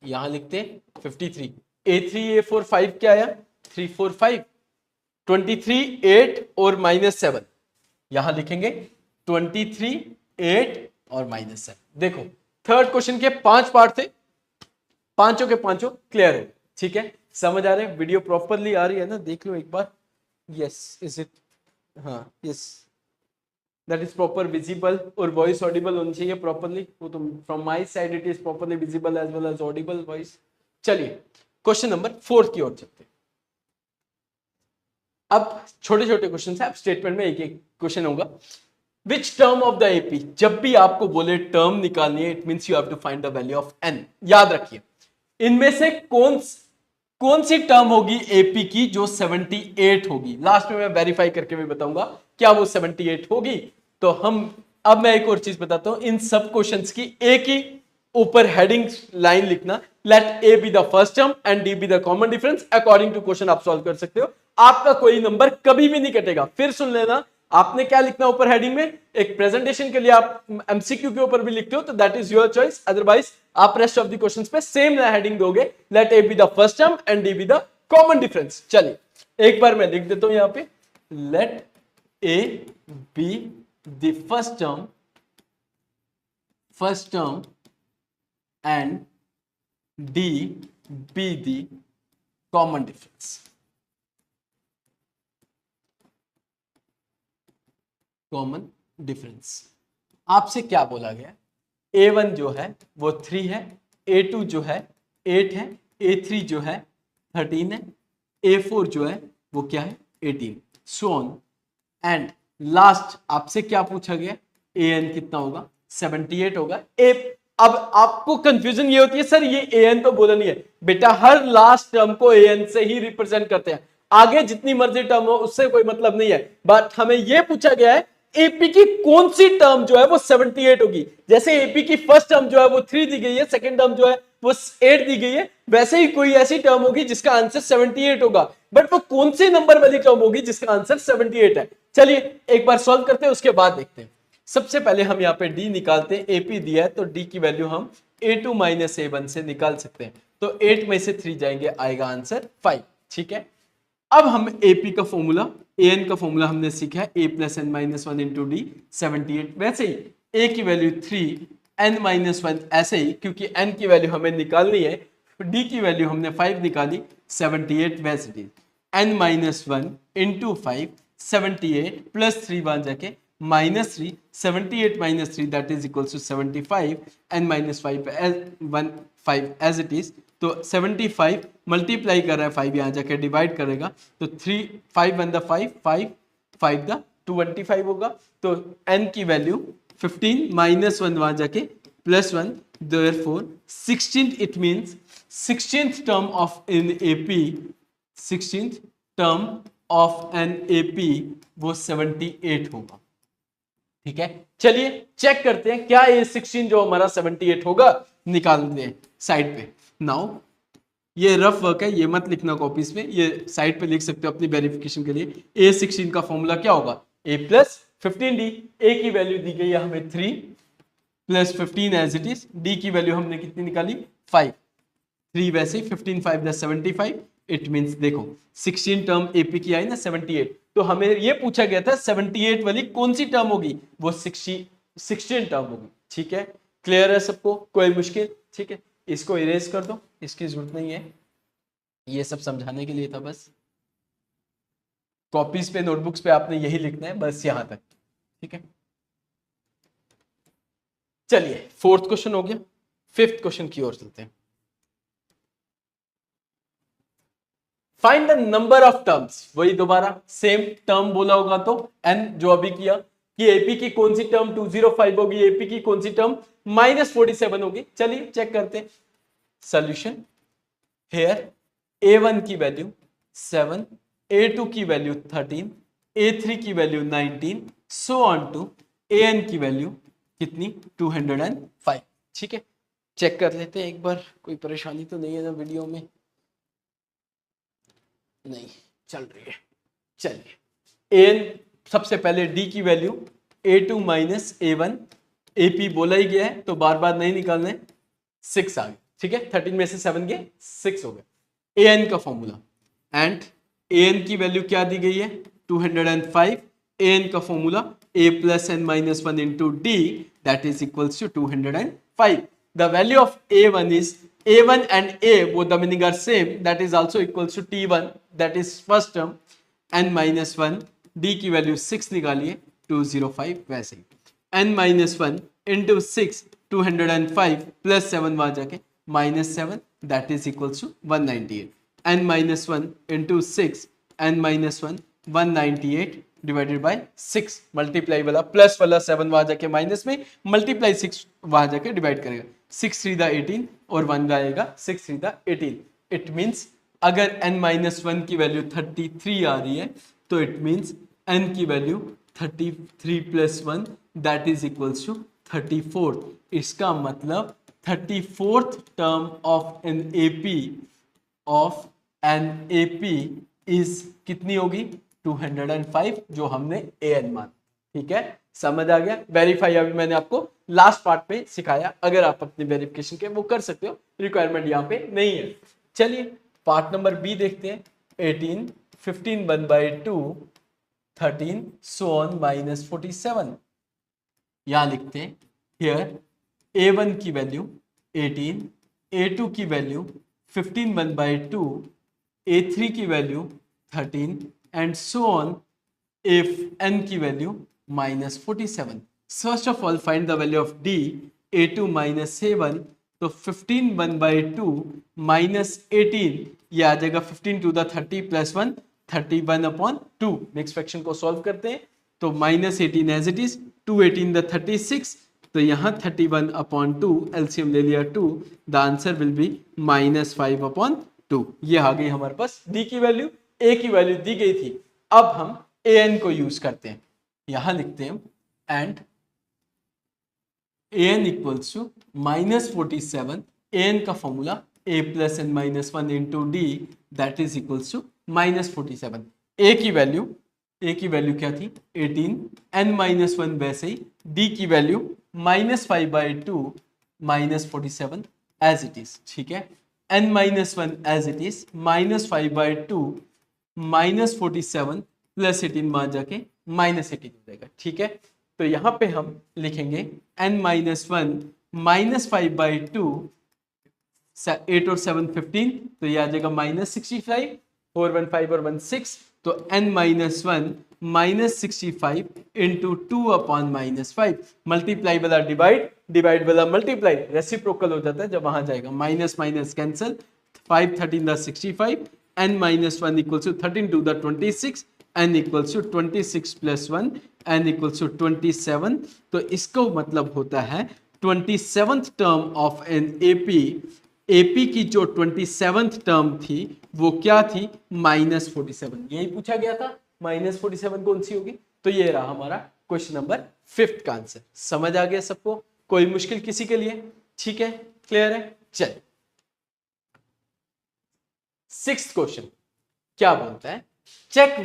यहां लिखते 53। A3 A4 5 क्या आया? 3 4 5, 23 8 और -7, यहां लिखेंगे 23 8 और -7। देखो थर्ड क्वेश्चन के 5 पार्ट थे, पांचों के पांचों क्लियर है। ठीक है, समझ आ रहे हैं? वीडियो प्रॉपरली आ रही है ना? देख लो एक बार। Yes, is it? हाँ, yes, that is proper visible, और वॉइस ऑडिबल होनी चाहिए प्रॉपरली। वो तो from my side it is properly visible as well as audible voice. चलिए क्वेश्चन नंबर 4 की ओर चलते हैं। अब छोटे छोटे क्वेश्चन है, अब स्टेटमेंट में एक एक क्वेश्चन होगा। Which term of the AP, जब भी आपको बोले टर्म निकालनी है, it means you have to find the value of n. याद रखिए इनमें से कौन सी टर्म होगी एपी की जो 78 होगी। लास्ट में मैं वेरीफाई करके भी बताऊंगा क्या वो 78 होगी। तो अब मैं एक और चीज बताता हूं, इन सब क्वेश्चंस की एक ही ऊपर हेडिंग लाइन लिखना, let A be the first term and D be the common difference. According to question आप सॉल्व कर सकते हो, आपका कोई नंबर कभी भी नहीं कटेगा। फिर सुन लेना, आपने क्या लिखना ऊपर हेडिंग में, एक प्रेजेंटेशन के लिए आप एमसीक्यू के ऊपर भी लिखते हो तो that is your choice, otherwise आप रेस्ट ऑफ द क्वेश्चंस पे सेम हेडिंग दोगे, let A be the first term and D be the common difference. चलिए एक बार मैं लिख देता हूं यहां पे, let A be the first term and D be the common difference। Common difference आपसे क्या बोला गया? A1 जो है वो 3 है, A2 जो है 8 है, A3 जो है 13 है, A4 जो है वो क्या है 18, सो ऑन। एंड लास्ट आपसे क्या पूछा गया? AN कितना होगा? 78 होगा। अब आपको कंफ्यूजन ये होती है, सर ये AN तो बोला नहीं है। बेटा हर लास्ट टर्म को AN से ही रिप्रेजेंट करते हैं, आगे जितनी मर्जी टर्म हो उससे कोई मतलब नहीं है। बट हमें यह पूछा गया है एपी की कौन सी टर्म जो है वो 78 होगी। जैसे एपी की फर्स्ट टर्म जो है वो 3 दी गई है, सेकंड टर्म जो है वो 8 दी गई है, वैसे ही कोई ऐसी टर्म होगी जिसका आंसर 78 होगा। बट वो कौन सी नंबर वाली टर्म होगी जिसका आंसर 78 है? चलिए एक बार सॉल्व करते हैं, उसके बाद देखते हैं। सबसे पहले हम यहाँ पे डी निकालते हैं, एपी दिया है तो डी की वैल्यू हम A2 माइनस A1 से निकाल सकते हैं। तो 8 में से 3 जाएंगे, आएगा आंसर 5। ठीक है, अब हम एपी का फॉर्मूला, एन का फॉर्मूला हमने सीखा है, A plus N minus one into D 78। वैसे ही ए की वैल्यू 3 एन माइनस वन, ऐसे ही क्योंकि एन की वैल्यू हमें निकालनी है, डी की वैल्यू हमने 5 निकाली, 78 वैसे n minus one into 5, 78 plus 3 वहां जाके -3, 78 minus 3 that is equals to 75, n minus 5 5 as it is. तो 75 मल्टीप्लाई कर रहा है, 5 यहां जाके डिवाइड करेगा तो 3 5 1 द 5 5 5 द 25 होगा। तो n की वैल्यू 15 माइनस 1 वहां जाके +1, therefore 16th, it means 16th term of in AP, 16th term of an AP वो 78 होगा। ठीक है, चलिए चेक करते हैं क्या ये 16 जो हमारा 78 होगा, निकाल दें साइड पे। नाउ ये रफ वर्क है, ये मत लिखना कॉपीज पे, ये साइड पे लिख सकते हो अपनी वेरिफिकेशन के लिए। A16 का फॉर्मूला क्या होगा? A plus 15D। A की वैल्यू दी गई है हमें 3 plus 15 as it is, D की वैल्यू हमने कितनी निकाली 5, 3 वैसे ही 15 5 द 75, इट मींस देखो 16 टर्म AP की आई ना 78, तो हमें ये पूछा गया था 78 वाली कौन सी टर्म होगी, वो 16 टर्म होगी। ठीक है, क्लियर है सबको? कोई मुश्किल? ठीक है, इसको इरेज कर दो, इसकी जरूरत नहीं है, ये सब समझाने के लिए था बस। कॉपीज पे नोटबुक्स पे आपने यही लिखना है बस यहां तक। ठीक है, चलिए फोर्थ क्वेश्चन हो गया, फिफ्थ क्वेश्चन की ओर चलते हैं। Find the number of terms, वही दोबारा सेम टर्म बोला होगा तो n, जो अभी किया कि एपी की कौन सी टर्म 205 होगी, एपी की कौन सी टर्म -47 होगी। चलिए चेक करते हैं सॉल्यूशन। हेयर a1 की वैल्यू 7, a2 की वैल्यू 13, a3 की value 19, so on to an की वैल्यू कितनी 205। ठीक है, चेक कर लेते हैं एक बार, कोई परेशानी तो नहीं है ना वीडियो में? नहीं चल रही है। चलिए an सबसे पहले d की value a2 minus a1, ap बोला ही गया है तो बार बार नहीं निकालना है, 6 आ गए। ठीक है, 13 में से 7 गए 6 हो गए। an का फॉर्मूला एंड an की वैल्यू क्या दी गई है 205, an का formula a plus n minus 1 into d that is equals to 205। The value of a1 is a1 and a both the meaning are same, that is also equals to t1, that is first term, n minus 1, d की value 6 निकालिए 205, वैसे ही n minus 1 into 6 205 plus 7 वहां जाके -7 that is equals to 198, n minus 1 into 6 n minus 1 198 divided by 6, multiply वाला plus वाला 7 वहां जाके minus में, मल्टीप्लाई 6 वहां जाके डिवाइड करेगा, 6 3 18 और 1 आएगा 6 3 18। इट मींस अगर n माइनस 1 की वैल्यू 33 आ रही है तो इट मींस n की value 33 plus 1 that is equals to 34। इसका मतलब 34th term of an AP is कितनी होगी 205, जो हमने an मान। ठीक है, समझ आ गया? वेरीफाई अभी मैंने आपको लास्ट पार्ट पे सिखाया, अगर आप अपनी वेरिफिकेशन के वो कर सकते हो, रिक्वायरमेंट यहाँ पे नहीं है। चलिए पार्ट नंबर बी देखते हैं। 18 15 1 by 2 13 so on -47। यहां लिखते हैं हियर a1 की वैल्यू 18, a2 की वैल्यू 15 1 by 2, a3 की value 13 and so on if n की value -47। First of all find the value of d, a2 minus a1, तो 15 1 by 2 -18, ये आ जाएगा 15 to the 30 plus 1 31 upon 2। Next fraction को solve करते हैं तो -18 एज इट इज, 218 द 36, तो यहाँ 31 अपॉन 2 एलसीएम ले लिया 2, the answer will B -5 upon 2। ये आ गई हमारे पास d की वैल्यू, a की वैल्यू दी गई थी। अब हम an को यूज करते हैं, यहां लिखते हैं and an equals to -47, an का formula a plus n minus 1 into d that is equals to -47। a की वैल्यू क्या थी 18, n माइनस 1 वैसे ही, d की वैल्यू -5/2 -47 एज इट इज। ठीक है, n minus 1 as it is, -5/2 -47 plus 18 वहां जाके -18 हो जाएगा। ठीक है, तो यहां पे हम लिखेंगे n माइनस 1 -5/2, 8 और 7 15, तो ये आ जाएगा -65, 4 1 5 और 1 6, तो n minus 1 -65 into 2 upon -5, multiply वाला डिवाइड वाला मल्टीप्लाई, रेसिप्रोकल हो जाता है जब वहां जाएगा, minus minus cancel, 5 13 65, n minus 1 equals to 13 to the 26, n equals to 26 plus 1, n equals to 27। तो इसको मतलब होता है 27th term of an AP की जो 27th टर्म थी वो क्या थी -47। यही पूछा गया था, -47 कौन सी होगी, तो ये रहा हमारा क्वेश्चन नंबर 5 का आंसर। समझ आ गया सबको? कोई मुश्किल किसी के लिए? ठीक है, क्लियर है? चलिए 6th क्वेश्चन क्या बोलता है, check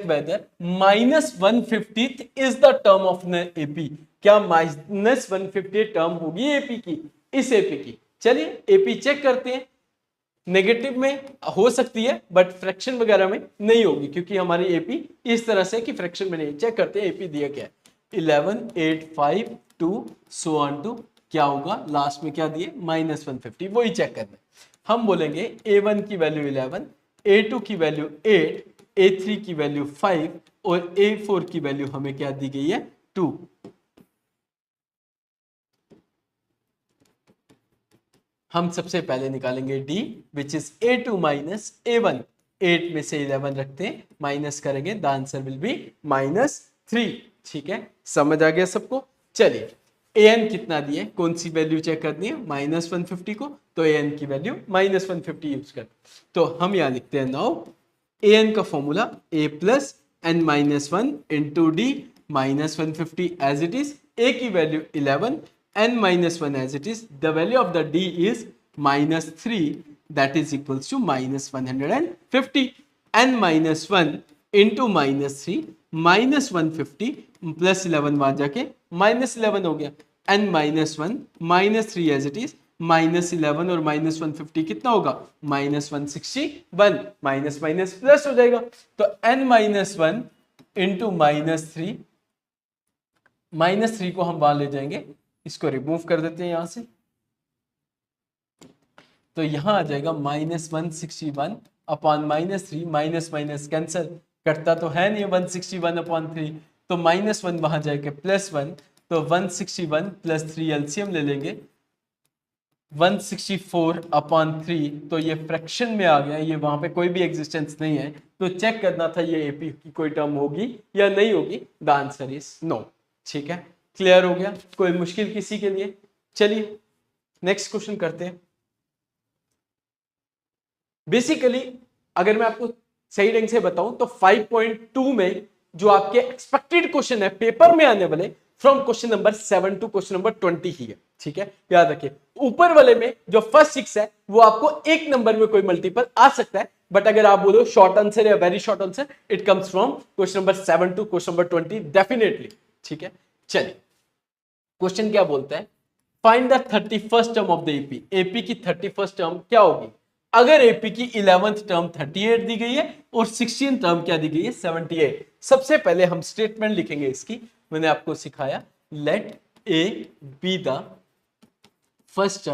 whether -150 is the term of AP. क्या -150 टर्म होगी एपी की, इस एपी की? चलिए एपी चेक करते हैं। नेगेटिव में हो सकती है बट फ्रैक्शन वगैरह में नहीं होगी, क्योंकि हमारी एपी इस तरह से कि फ्रैक्शन में नहीं। चेक करते हैं एपी दिया क्या है, 11 8 5 2 सो ऑन टू, क्या होगा लास्ट में क्या दिए -150, वही चेक करना है। हम बोलेंगे a1 की वैल्यू 11, a2 की वैल्यू 8, a3 की वैल्यू 5 और a4 की वैल्यू हमें क्या दी गई है 2। हम सबसे पहले निकालेंगे d which is a2 minus a1। 8 में से 11 रखते हैं, माइनस करेंगे, द आंसर विल बी -3। ठीक है, समझ आ गया सबको। चलिए an कितना दिए, कौन सी वैल्यू चेक करनी है, -150 को, तो an की वैल्यू -150 यूज कर। तो हम यहाँ लिखते हैं नाउ an का formula a plus n minus 1 into d -150 as it is, a की value 11, n minus 1 as it is, the value of the d is -3, that is equals to -150, n minus 1 into -3 -150 plus 11 वहां जाके -11 हो गया, n minus 1 -3 as it is, -11 और -150 कितना होगा, -161, minus minus plus हो जाएगा। तो n minus 1 into -3, -3 को हम वहां ले जाएंगे, इसको रिमूव कर देते हैं यहां से, तो यहां आ जाएगा -161 अपॉन -3, माइनस माइनस कैंसिल करता तो है नहीं 161 अपॉन 3, तो -1 वहां जाएगा +1, तो 161 + 3 एलसीएम ले लेंगे, 164 अपॉन 3, तो ये फ्रैक्शन में आ गया, ये वहां पे कोई भी एग्जिस्टेंस नहीं है, तो चेक करना था ये एपी की कोई टर्म होगी या नहीं होगी, द आंसर इज नो। ठीक है, क्लियर हो गया, कोई मुश्किल किसी के लिए। चलिए नेक्स्ट क्वेश्चन करते हैं। बेसिकली अगर मैं आपको सही ढंग से बताऊं तो 5.2 में जो आपके एक्सपेक्टेड क्वेश्चन है पेपर में आने वाले, from question number 7 to question number 20 ही है। ठीक है, याद रखिए, ऊपर वाले में जो फर्स्ट 6 है वो आपको एक नंबर में कोई मल्टीपल आ सकता है, बट अगर आप बोलो शॉर्ट आंसर या very short answer, it comes from question number 7 to question number 20 definitely. ठीक है, चलिए क्वेश्चन क्या बोलता है, find the 31st term of the AP. AP की 31st टर्म क्या होगी, अगर एपी की 11th टर्म 38 दी गई है और 16th टर्म क्या दी गई है, 78। सबसे पहले हम स्टेटमेंट लिखेंगे इसकी, मैंने आपको सिखाया, let A be the first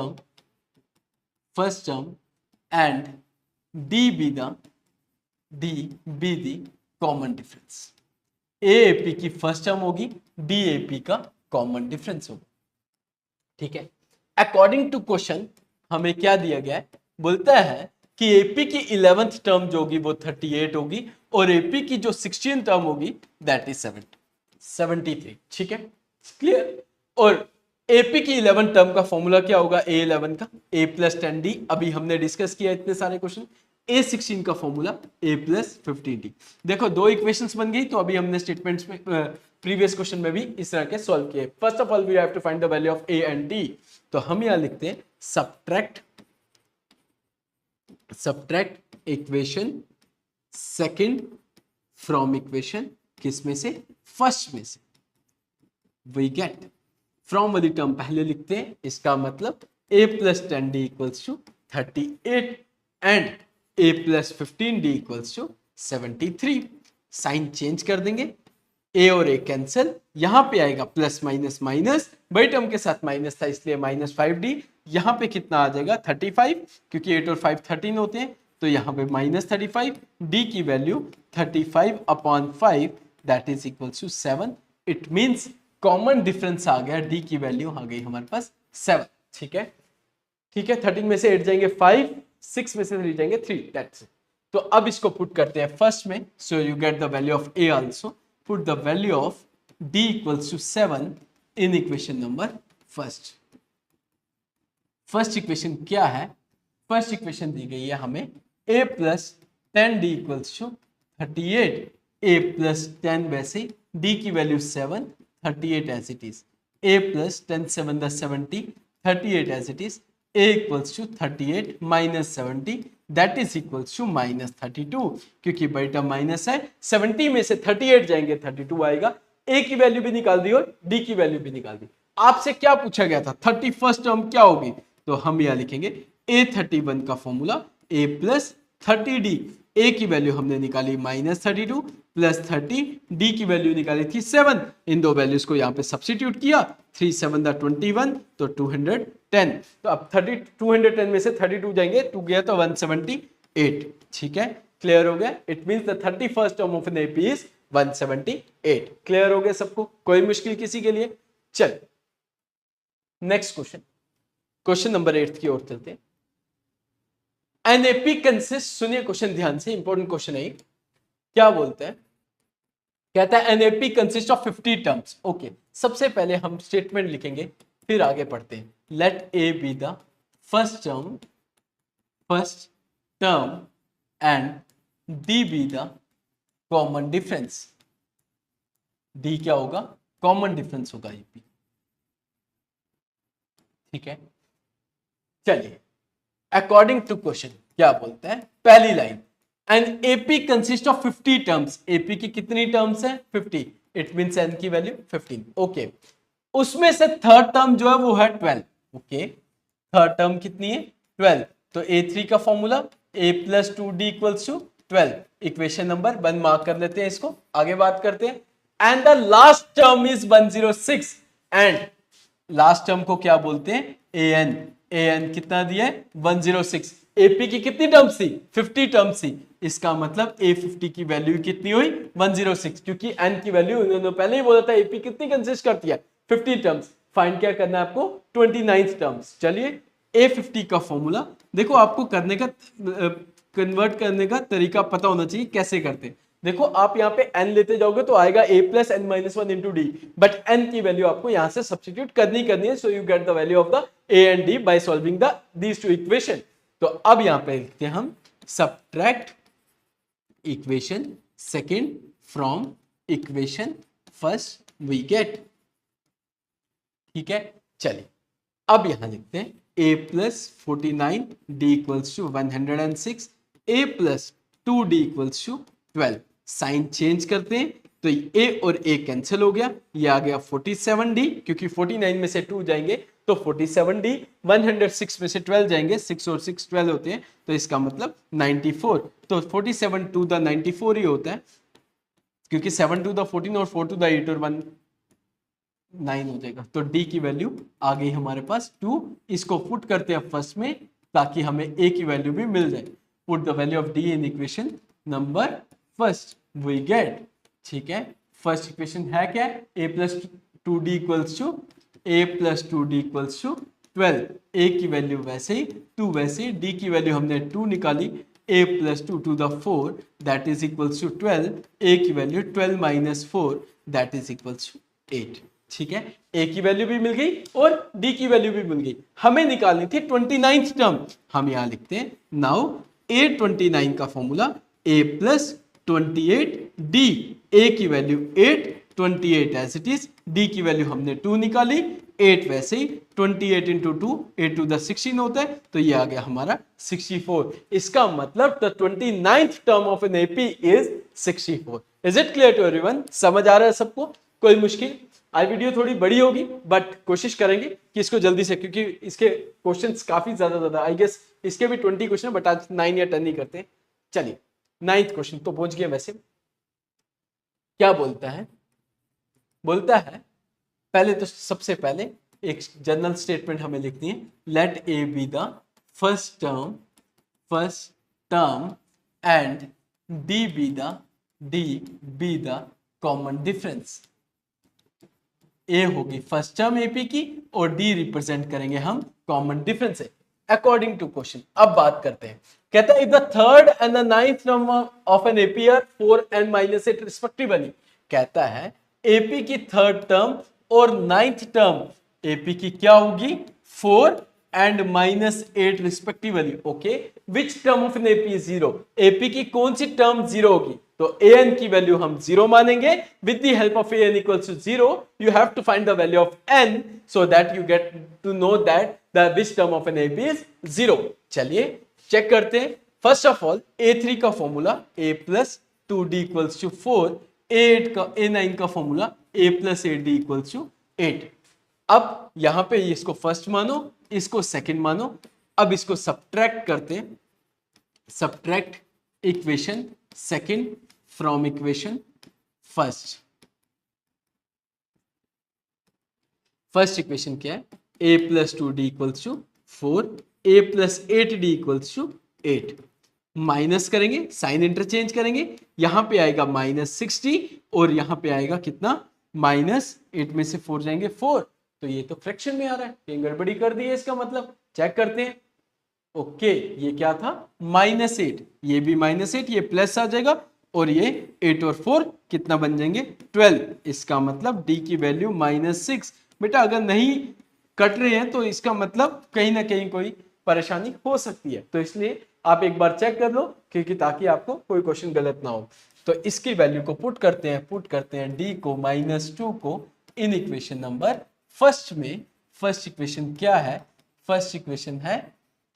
term and D be the common difference. A AP की फर्स्ट टर्म होगी, डी एपी का कॉमन डिफरेंस होगा। ठीक है, अकॉर्डिंग टू क्वेश्चन हमें क्या दिया गया है, बोलता है कि एपी की 11th टर्म जो होगी वो 38 होगी और एपी की जो 16th टर्म होगी दैट इज 73। ठीक है, क्लियर। और एपी की 11th टर्म का फॉर्मूला क्या होगा, A11 का a + 10d, अभी हमने डिस्कस किया इतने सारे क्वेश्चन। A16 का फॉर्मूला a + 15d। देखो दो इक्वेशंस बन गई, तो अभी हमने स्टेटमेंट्स में प्रीवियस क्वेश्चन में भी इस तरह के सॉल्व किए। First of all we have to find the value of a and d, तो हम यहां लिखते हैं subtract equation second from equation, किस में से, फर्स्ट में से, वी गेट फ्रॉम वाली टर्म पहले लिखते हैं, इसका मतलब a + 10d = 38 and a + 15d = 73। Sign change कर देंगे, a और a कैंसिल, यहां पे आएगा प्लस माइनस माइनस, बड़ी टर्म के साथ माइनस था इसलिए -5d, यहां पे कितना आ जाएगा 35, क्योंकि 8 और 5 13 होते हैं, तो यहां पे -35, d की वैल्यू 35/5 that is equal to 7। It means common difference आ गया, d की वैल्यू आ गई हमारे पास 7। ठीक है, 13 में से 8 जाएंगे 5, 6 में से 3 जाएंगे 3, दैट्स इट। तो अब इसको पुट करते हैं फर्स्ट में, सो you get the value of a also, put the value of d = 7 in equation number first। First equation क्या है, फर्स्ट इक्वेशन दी गई है हमें a + 10d = 38, a + 10 वैसे, d की value 7, 38 as it is, a + 10 7 = 70, 38 as it is, a = 38 - 70 that is equal to -32, क्योंकि बड़ी term minus है, 70 में से 38 जाएंगे 32 आएगा, a की वैल्यू भी निकाल दी और d की वैल्यू भी निकाल दी। आपसे क्या पूछा गया था, 31st टर्म क्या होगी, तो हम यहां लिखेंगे A31 का फॉर्मूला a + 30d, a की वैल्यू हमने निकाली -32 + 30, d की वैल्यू निकाली थी 7, इन दो वैल्यूज को यहाँ पे सब्स्टिट्यूट किया, 3 7 = 21, तो 210, तो अब 210 में से 32 जाएंगे, 2 गया तो 178। ठीक है, क्लियर हो गया, it means the 31st term of an AP is 178। Clear हो गया सबको, कोई मुश्किल किसी के लिए। चल नेक्स्ट क्वेश्चन, क्वेश्चन नंबर 8 की ओर चलते हैं। एनएपी कंसिस्ट, सुनिए क्वेश्चन ध्यान से, इंपॉर्टेंट क्वेश्चन है। क्या बोलते हैं, कहता है an AP consist of 50 terms. Okay, सबसे पहले हम स्टेटमेंट लिखेंगे, फिर आगे पढ़ते हैं। Let A be the first term and D be the common difference. D क्या होगा, कॉमन डिफरेंस होगा एपी। ठीक है, चलिए अकॉर्डिंग टू क्वेश्चन क्या बोलते हैं, पहली line, an AP consist of 50 terms. AP की कितनी टर्म्स है, 50, इट मींस एन की वैल्यू 15। ओके, उसमें से थर्ड टर्म जो है वो है 12। ओके, थर्ड टर्म कितनी है, 12। तो A3 का formula a plus 2d equals to 12। Equation number 1 mark कर लेते हैं, इसको आगे बात करते हैं। And the last term is 106, and last term को क्या बोलते हैं, an। an कितना दिया है, 106। एपी की कितनी टर्म्स थी, 50 टर्म्स थी। इसका मतलब A50 की वैल्यू कितनी हुई, 106, क्योंकि n की वैल्यू उन्होंने पहले ही बोला था एपी कितनी कंसिस्ट करती है, 50 टर्म्स। फाइंड क्या करना है आपको, 29 टर्म्स। चलिए A50 का फॉर्मूला देखो, आपको करने का कन्वर्ट करने का तरीका पता होना चाहिए कैसे करते हैं। देखो आप यहाँ पे n लेते जाओगे तो आएगा a plus N minus one into d, but n की वैल्यू आपको यहाँ से सब्सटीट्यूट करनी है। So you get the value of the a and d by solving the these two equation. तो अब यहाँ पे लिखते हैं हम subtract equation second from equation first we get. ठीक है, चलिए अब यहां लिखते हैं a plus 49 d equals to 106, a plus 2d equals to 12। Sign change करते हैं तो a और a कैंसिल हो गया, ये आ गया 47d, क्योंकि 49 में से 2 जाएंगे तो 47d, 106 में से 12 जाएंगे, 6 और 6 12 होते हैं, तो इसका मतलब 94। तो 47 टू द 94 ही होता है, क्योंकि 7 टू द 14 और 4 टू द 8 और 1 9 हो जाएगा। तो d की वैल्यू आ गई हमारे पास 2। इसको पुट करते हैं फर्स्ट में ताकि हमें a की वैल्यू भी मिल जाए। Put the value of d in equation number first we get. ठीक है, फर्स्ट इक्वेशन है क्या, a plus 2d equals to a plus 2d equals to 12। a की वैल्यू वैसे ही 2 वैसे ही, d की वैल्यू हमने 2 निकाली, a plus 2 to the 4 that is equals to 12। a की value 12 minus 4 that is equals to 8। ठीक है, a की वैल्यू भी मिल गई और d की वैल्यू भी मिल गई। हमें निकालनी थी 29th टर्म। हम यहां लिखते हैं नाउ a29 का formula a plus 28d। a की value 8, 28 as it is, d की वैल्यू हमने 2 निकाली, 8 वैसे ही, 28 इंटू 2 8 टू द 16 होता है, तो ये आ गया हमारा 64। इसका मतलब the 29th term of an AP is 64। Is it clear to everyone, समझ आ रहा है सबको, कोई मुश्किल? आज वीडियो थोड़ी बड़ी होगी बट कोशिश करेंगे कि इसको जल्दी से, क्योंकि इसके क्वेश्चंस काफी ज्यादा आई गेस इसके भी 20 क्वेश्चन, बट आज 9 या 10 ही करते हैं। चलिए 9th क्वेश्चन तो पहुंच गए। वैसे क्या बोलता है, बोलता है पहले तो सबसे पहले एक जनरल स्टेटमेंट हमें लिखनी है, let A be the first term and D be the common difference. A होगी फर्स्ट टर्म एपी की और डी रिप्रेजेंट करेंगे हम कॉमन डिफरेंस है अकॉर्डिंग टू क्वेश्चन। अब बात करते हैं, कहता है if the third and the ninth term of an AP are 4 and -8 respectively. कहता है एपी की थर्ड टर्म और नाइन्थ टर्म एपी की क्या होगी, 4 and -8 respectively. Okay, which term of an AP is 0? AP की कौन सी टर्म 0 होगी? तो an की वैल्यू हम 0 मानेंगे। With the help of an equals to 0 you have to find the value of n so that you get to know that the which term of an AP is 0। चलिए check करते हैं। First of all a3 का formula a plus 2d equals to 4, a9 का formula a plus 8d equals to 8। अब यहां पे इसको first मानो, इसको सेकंड मानो। अब इसको सब्ट्रैक्ट करते हैं, subtract equation second from equation first. First equation क्या है, a plus 2d equals to 4, a plus 8d equals to 8। Minus करेंगे, साइन इंटरचेंज करेंगे, यहां पे आएगा -60 और यहां पे आएगा कितना, -8 में से 4 जाएंगे 4, तो ये तो फ्रैक्शन में आ रहा है, कहीं गड़बड़ी कर दी है इसका मतलब, चेक करते हैं। ओके ये क्या था -8, ये भी -8, ये प्लस आ जाएगा और ये 8 और 4 कितना बन जाएंगे 12, इसका मतलब डी की वैल्यू -6। बेटा अगर नहीं कट रहे हैं तो इसका मतलब कहीं ना कहीं कोई परेशानी हो सकती है, तो इसलिए आप एक बार चेक कर लो क्योंकि ताकि आपको कोई क्वेश्चन गलत ना हो। तो इसकी वैल्यू को पुट करते हैं डी को -2 को इन इक्वेशन नंबर फर्स्ट में। फर्स्ट इक्वेशन क्या है, फर्स्ट इक्वेशन है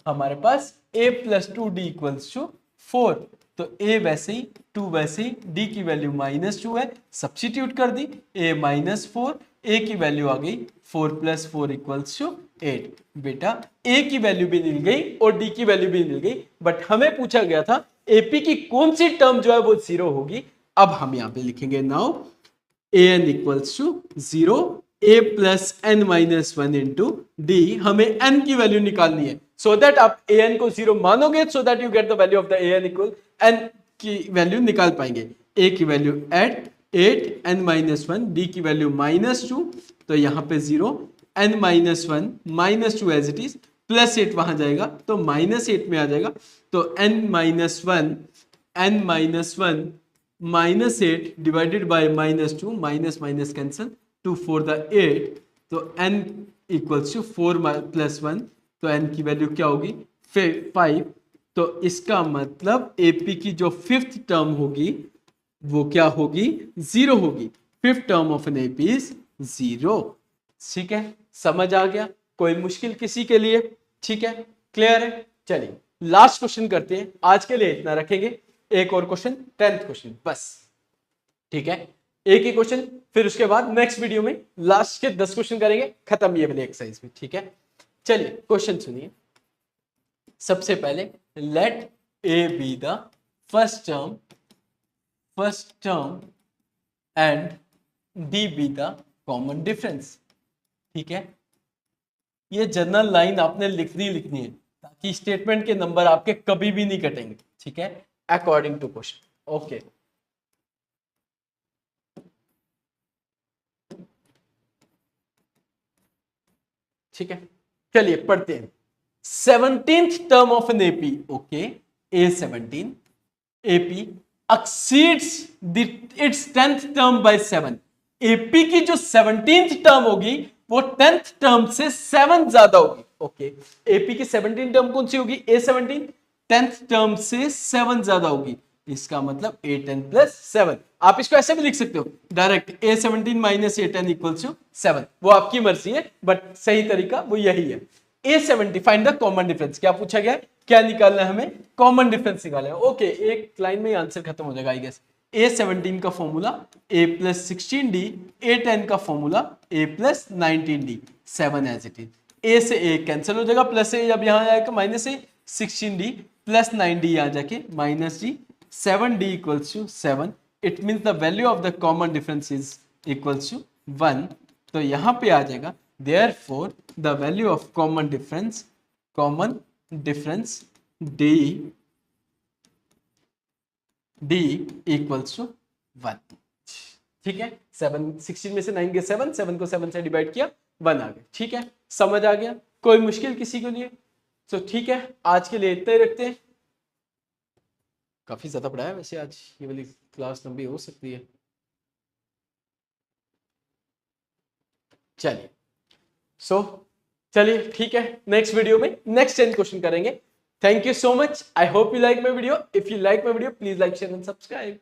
हमारे पास a + 2d = 4, तो a वैसे ही 2 वैसे ही, d की वैल्यू -2 है, सब्स्टिट्यूट कर दी, a -4, a की वैल्यू आ गई 4 + 4 = 8। बेटा a की वैल्यू भी मिल गई और d की वैल्यू भी मिल गई, बट हमें पूछा गया था ap की कौन सी टर्म जो है वो 0 होगी। अब हम यहां पे लिखेंगे now an = 0, a + n-1 into d, हमें n की वैल्यू निकालनी है, सो दैट आप an को 0 मानोगे, सो that you get the value of the an equal n की वैल्यू निकाल पाएंगे। a की वैल्यू 8, n-1, d की वैल्यू -2, तो यहां पे 0, n-1 -2 एज इट इज, +8 वहां जाएगा तो -8 में आ जाएगा, तो n-1 -8 divided by -2, minus minus cancel, 2 4 the 8, तो n = 4 + 1, तो n की वैल्यू क्या होगी 5, तो इसका मतलब AP की जो 5th टर्म होगी वो क्या होगी 0 होगी, 5th term of an AP is 0। ठीक है, समझ आ गया, कोई मुश्किल किसी के लिए, ठीक है, क्लियर है। चलिए लास्ट क्वेश्चन करते हैं, आज के लिए इतना रखेंगे, एक और क्वेश्चन 10th क्वेश्चन बस, ठीक है, एक ही क्वेश्चन, फिर उसके बाद नेक्स्ट वीडियो में लास्ट के 10 क्वेश्चन करेंगे, खत्म ये वाले एक्सरसाइज में, ठीक है। चलिए क्वेश्चन सुनिए, सबसे पहले let A be the first term and D be the common difference, ठीक है। ये जनरल लाइन आपने लिखनी है ताकि स्टेटमेंट के नंबर आपके कभी भी नहीं कटेंगे, ठीक है, अकॉर्डिंग टू क्वेश्चन। ओके ठीक है, चलिए पढ़ते हैं। 17th term of an AP, okay, A17 AP exceeds its 10th term by 7। AP की जो 17th टर्म होगी वो 10th टर्म से 7 ज्यादा होगी, ओके। AP की 17 टर्म कौन सी होगी A17, 10th टर्म से 7 ज्यादा होगी, इसका मतलब A10 + 7। आप इसको ऐसे भी लिख सकते हो डायरेक्ट, A17 - A10 = 7, वो आपकी मर्जी है, बट सही तरीका वो यही है। A70 find the common difference, क्या पूछा गया है, क्या निकालना है हमें, कॉमन डिफरेंस निकालना है। ओके एक लाइन में आंसर खत्म हो जाएगा आई गेस। A17 का फॉर्मूला A + 16D, A10 का formula A + 19D, 7 as it is, A से A कैंसिल हो जाएगा, प्लस A जब यहां आएगा -A, 16D + 9D आ जाके -D, 7D = 7, it means the value of the common difference is equals to 1, तो यहां पे आ जाएगा therefore the value of common difference d equals to 1, ठीक है। 7 16 में से 9 गए 7 को 7 से डिवाइड किया 1 आ गया, ठीक है, समझ आ गया, कोई मुश्किल किसी के लिए, तो ठीक है आज के लिए इतना ही रखते हैं। काफी ज्यादा पढ़ाया वैसे आज, ये वाली क्लास लंबी हो सकती है। चलिए चलिए ठीक है, नेक्स्ट वीडियो में नेक्स्ट 10 क्वेश्चन करेंगे। Thank you so much, I hope you like my video. If you like my video please like share and subscribe.